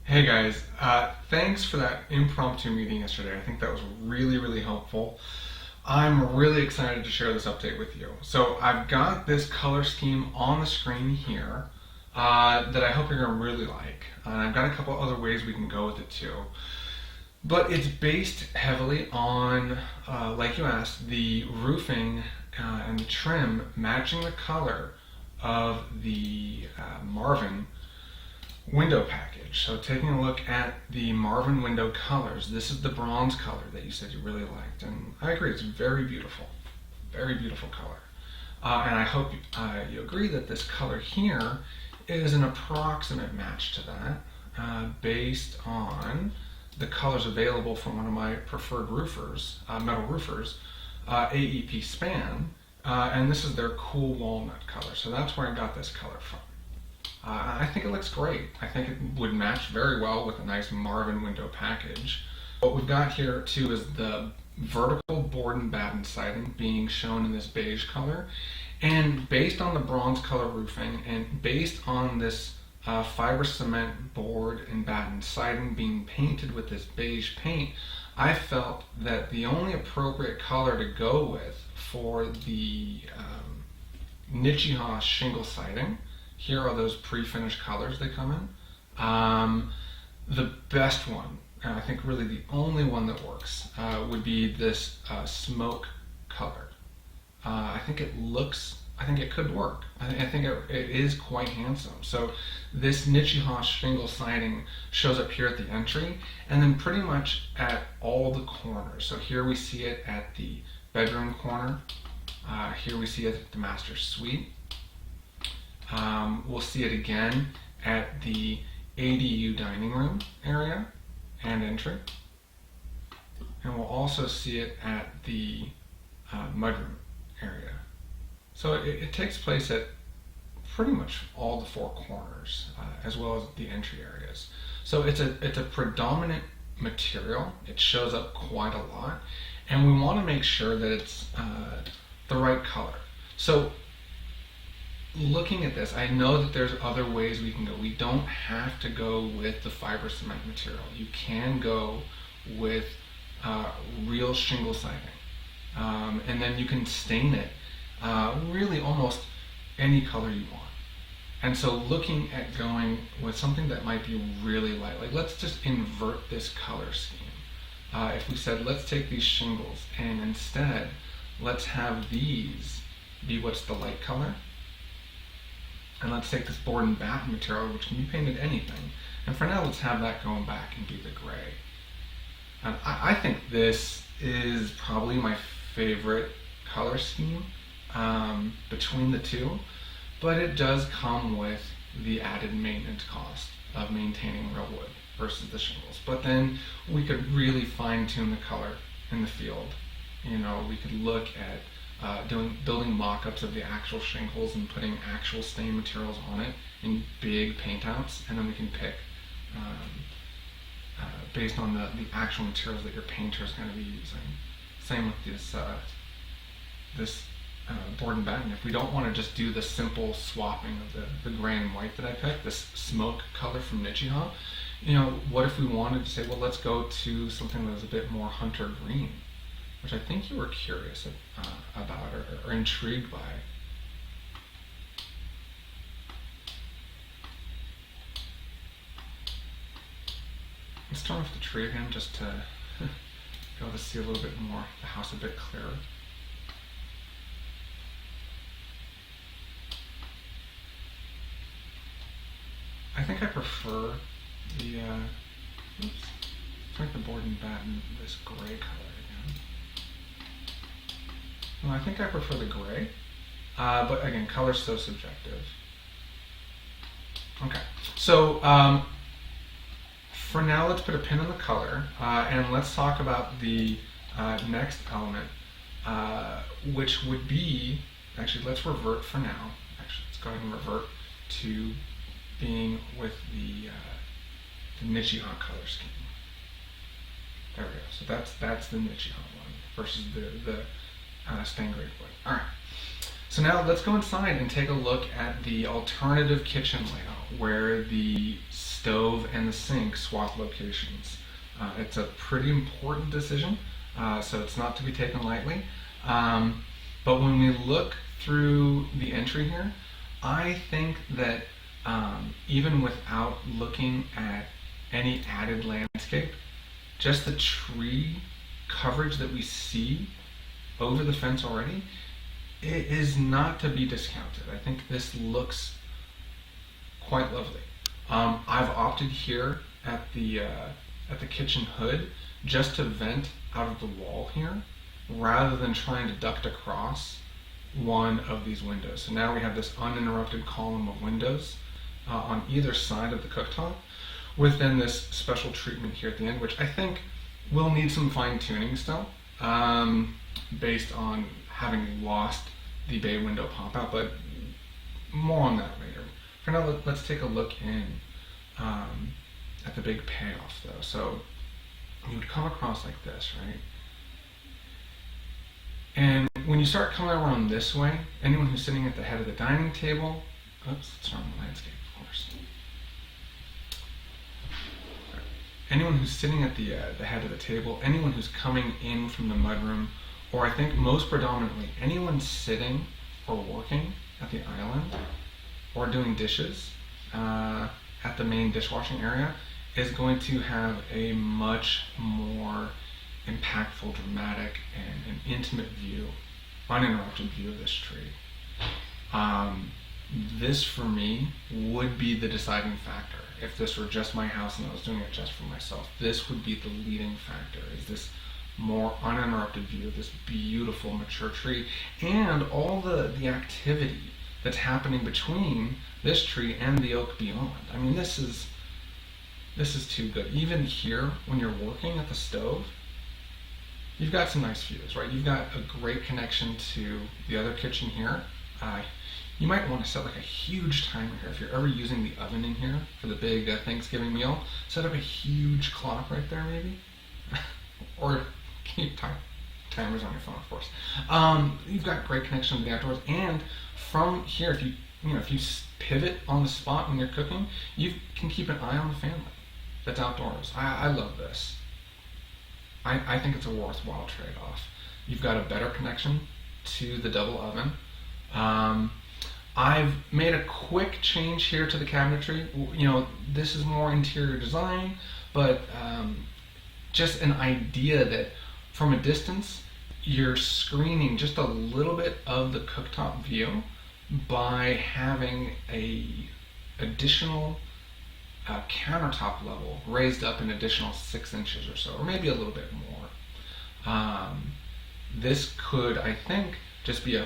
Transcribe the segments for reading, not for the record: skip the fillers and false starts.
Hey guys, thanks for that impromptu meeting yesterday. I think that was really helpful. I'm really excited to share this update with you. So I've got this color scheme on the screen here that I hope you're going to really like. And I've got a couple other ways we can go with it too. But it's based heavily on, like you asked, the roofing and the trim matching the color of the Marvin window package. So taking a look at the Marvin window colors, this is the bronze color that you said you really liked, and I agree, it's very beautiful color. And I hope you agree that this color here is an approximate match to that, based on the colors available from one of my preferred roofers, metal roofers, AEP Span, and this is their cool walnut color. So that's where I got this color from. I think it looks great. I think it would match very well with a nice Marvin window package. What we've got here too is the vertical board and batten siding being shown in this beige color. And based on the bronze color roofing and based on this fiber cement board and batten siding being painted with this beige paint, I felt that the only appropriate color to go with for the Nichiha shingle siding, here are those pre-finished colors they come in. The best one, and I think really the only one that works, would be this smoke color. I think it could work. I think it is quite handsome. So this Nichiha shingle siding shows up here at the entry and then pretty much at all the corners. So here we see it at the bedroom corner. Here we see it at the master suite. We'll see it again at the ADU dining room area and entry. And we'll also see it at the mudroom area. So it takes place at pretty much all the four corners, as well as the entry areas. So it's a predominant material. It shows up quite a lot, and we want to make sure that it's the right color. So looking at this, I know that there's other ways we can go. We don't have to go with the fiber cement material. You can go with real shingle siding, and then you can stain it really almost any color you want. And so looking at going with something that might be really light, like let's just invert this color scheme. If we said let's take these shingles and instead let's have these be what's the light color, and let's take this board and batten material, which can be painted anything, and for now let's have that going back and be the gray. And I think this is probably my favorite color scheme between the two, but it does come with the added maintenance cost of maintaining real wood versus the shingles. But then we could really fine tune the color in the field. You know, we could look at building mock-ups of the actual shingles and putting actual stain materials on it in big paint outs, and then we can pick based on the actual materials that your painter is going to be using. Same with this board and batten. If we don't want to just do the simple swapping of the gray and white that I picked, this smoke color from Nichiha, you know, what if we wanted to say, well, let's go to something that was a bit more hunter green, which I think you were curious about or intrigued by. Let's turn off the tree again just to be able to see a little bit more, the house a bit clearer. I think I prefer the, let's make the board and batten this gray color again. Well, I think I prefer the gray, but again, color's so subjective. Okay, so for now, let's put a pin on the color, and let's talk about the next element, which would be, actually, let's revert for now. Actually, let's go ahead and revert to being with the Nichiha color scheme. There we go. So that's the Nichiha one versus the stained grade wood. All right. So now let's go inside and take a look at the alternative kitchen layout where the stove and the sink swap locations. It's a pretty important decision, so it's not to be taken lightly. But when we look through the entry here, I think that even without looking at any added landscape, just the tree coverage that we see over the fence already, it is not to be discounted. I think this looks quite lovely. I've opted here at the kitchen hood just to vent out of the wall here, rather than trying to duct across one of these windows. So now we have this uninterrupted column of windows on either side of the cooktop, with then this special treatment here at the end, which I think will need some fine tuning still, based on having lost the bay window pop out, but more on that later. For now, let's take a look in at the big payoff though. So you would come across like this, right? And when you start coming around this way, anyone who's sitting at the head of the dining table, oops, it's not the landscape, of course. Anyone who's sitting at the head of the table, anyone who's coming in from the mudroom, or I think most predominantly, anyone sitting or working at the island or doing dishes at the main dishwashing area is going to have a much more impactful, dramatic, and an intimate view, uninterrupted view of this tree. This for me would be the deciding factor. If this were just my house and I was doing it just for myself, this would be the leading factor, is this more uninterrupted view of this beautiful mature tree and all the activity that's happening between this tree and the oak beyond. I mean, this is too good. Even here, when you're working at the stove, you've got some nice views, right? You've got a great connection to the other kitchen here. You might want to set like a huge timer here. If you're ever using the oven in here for the big Thanksgiving meal, set up a huge clock right there maybe. Or keep timers on your phone, of course. You've got great connection to the outdoors, and from here, if you pivot on the spot when you're cooking, you can keep an eye on the family that's outdoors. I love this. I think it's a worthwhile trade-off. You've got a better connection to the double oven. I've made a quick change here to the cabinetry. This is more interior design, but just an idea that from a distance, you're screening just a little bit of the cooktop view by having a additional countertop level raised up an additional 6 inches or so, or maybe a little bit more. This could, I think, just be a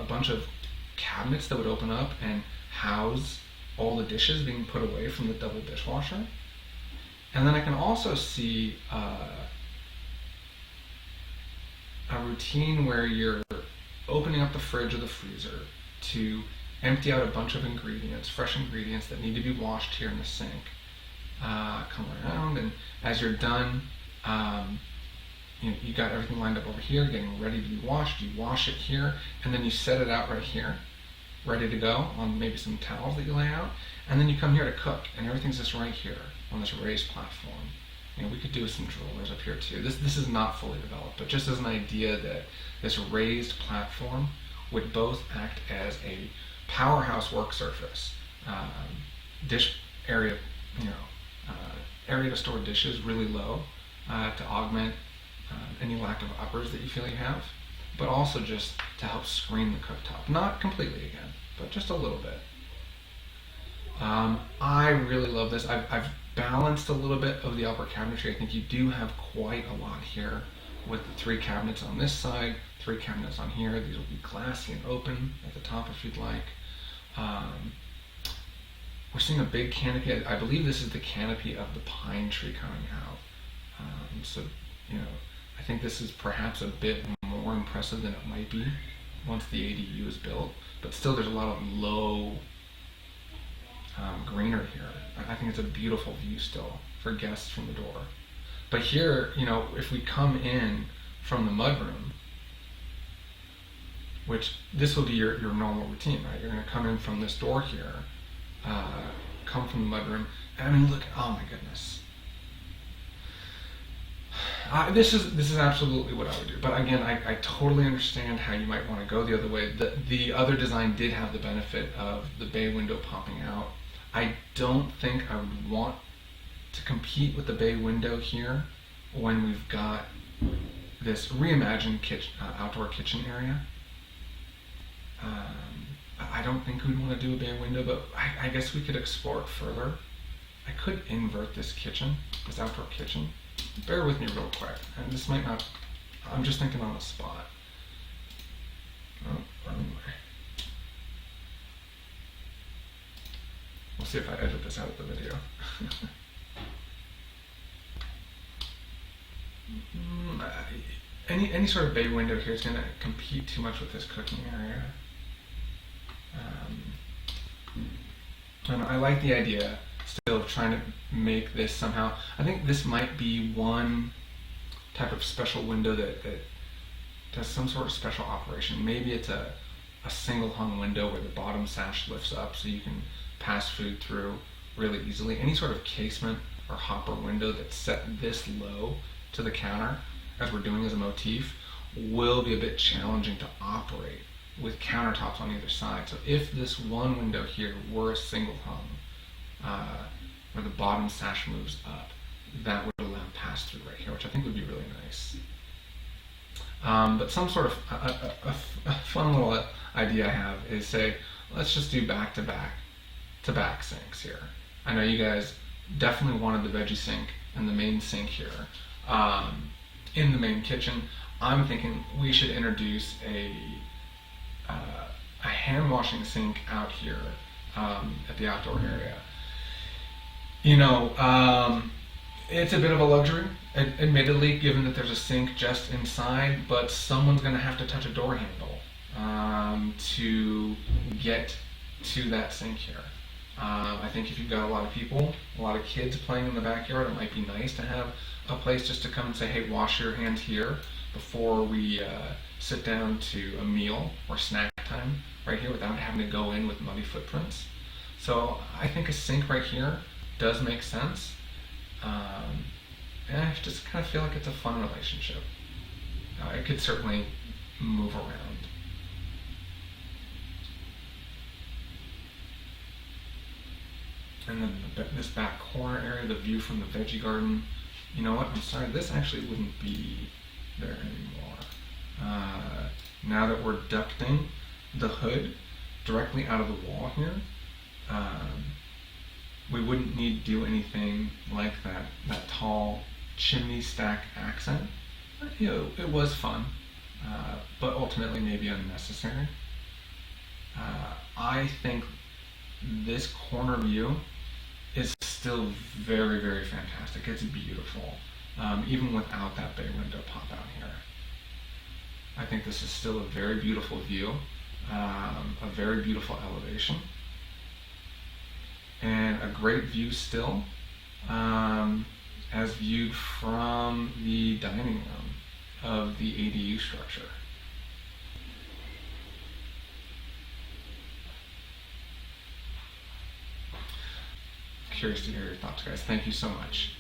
bunch of cabinets that would open up and house all the dishes being put away from the double dishwasher. And then I can also see a routine where you're opening up the fridge or the freezer to empty out a bunch of ingredients, fresh ingredients that need to be washed here in the sink. Come around, and as you're done, you got everything lined up over here, getting ready to be washed. You wash it here, and then you set it out right here, ready to go on maybe some towels that you lay out, and then you come here to cook, and everything's just right here on this raised platform. We could do some drawers up here too. This is not fully developed, but just as an idea that this raised platform would both act as a powerhouse work surface, dish area, area to store dishes really low to augment any lack of uppers that you feel you have, but also just to help screen the cooktop. Not completely again, but just a little bit. I really love this. I've balanced a little bit of the upper cabinetry. I think you do have quite a lot here with the 3 cabinets on this side, 3 cabinets on here. These will be glassy and open at the top if you'd like. We're seeing a big canopy. I believe this is the canopy of the pine tree coming out. So, I think this is perhaps a bit more impressive than it might be once the ADU is built, but still there's a lot of low greenery here. I think it's a beautiful view still for guests from the door. But here, if we come in from the mudroom, which this will be your normal routine, right? You're going to come in from this door here, come from the mudroom. I mean, look, oh my goodness. This is absolutely what I would do. But again, I totally understand how you might want to go the other way. The other design did have the benefit of the bay window popping out. I don't think I would want to compete with the bay window here when we've got this reimagined outdoor kitchen area. I don't think we'd want to do a bay window, but I guess we could explore it further. I could invert this kitchen, this outdoor kitchen. Bear with me real quick, and this might not, I'm just thinking on the spot. Oh, wrong way. We'll see if I edit this out of the video. Any sort of bay window here is going to compete too much with this cooking area. And I like the idea still of trying to make this somehow. I think this might be one type of special window that does some sort of special operation. Maybe it's a single hung window where the bottom sash lifts up so you can pass food through really easily. Any sort of casement or hopper window that's set this low to the counter, as we're doing as a motif, will be a bit challenging to operate with countertops on either side. So if this one window here were a single hung, where the bottom sash moves up, that would allow pass through right here, which I think would be really nice. But some sort of a fun little idea I have is, say, let's just do back to back sinks here. I know you guys definitely wanted the veggie sink and the main sink here in the main kitchen. I'm thinking we should introduce a hand washing sink out here at the outdoor area. You know, it's a bit of a luxury, admittedly, given that there's a sink just inside, but someone's going to have to touch a door handle to get to that sink here. I think if you've got a lot of people, a lot of kids playing in the backyard, it might be nice to have a place just to come and say, hey, wash your hands here before we sit down to a meal or snack time right here without having to go in with muddy footprints. So I think a sink right here does make sense. And I just kind of feel like it's a fun relationship. It could certainly move around. And then this back corner area, the view from the veggie garden. You know what? I'm sorry, this actually wouldn't be there anymore. Now that we're ducting the hood directly out of the wall here, we wouldn't need to do anything like that tall chimney stack accent. You know, it was fun, but ultimately maybe unnecessary. I think this corner view is still very, very fantastic. It's beautiful, even without that bay window pop out here. I think this is still a very beautiful view, a very beautiful elevation, and a great view still, as viewed from the dining room of the ADU structure. Curious to hear your thoughts, guys. Thank you so much.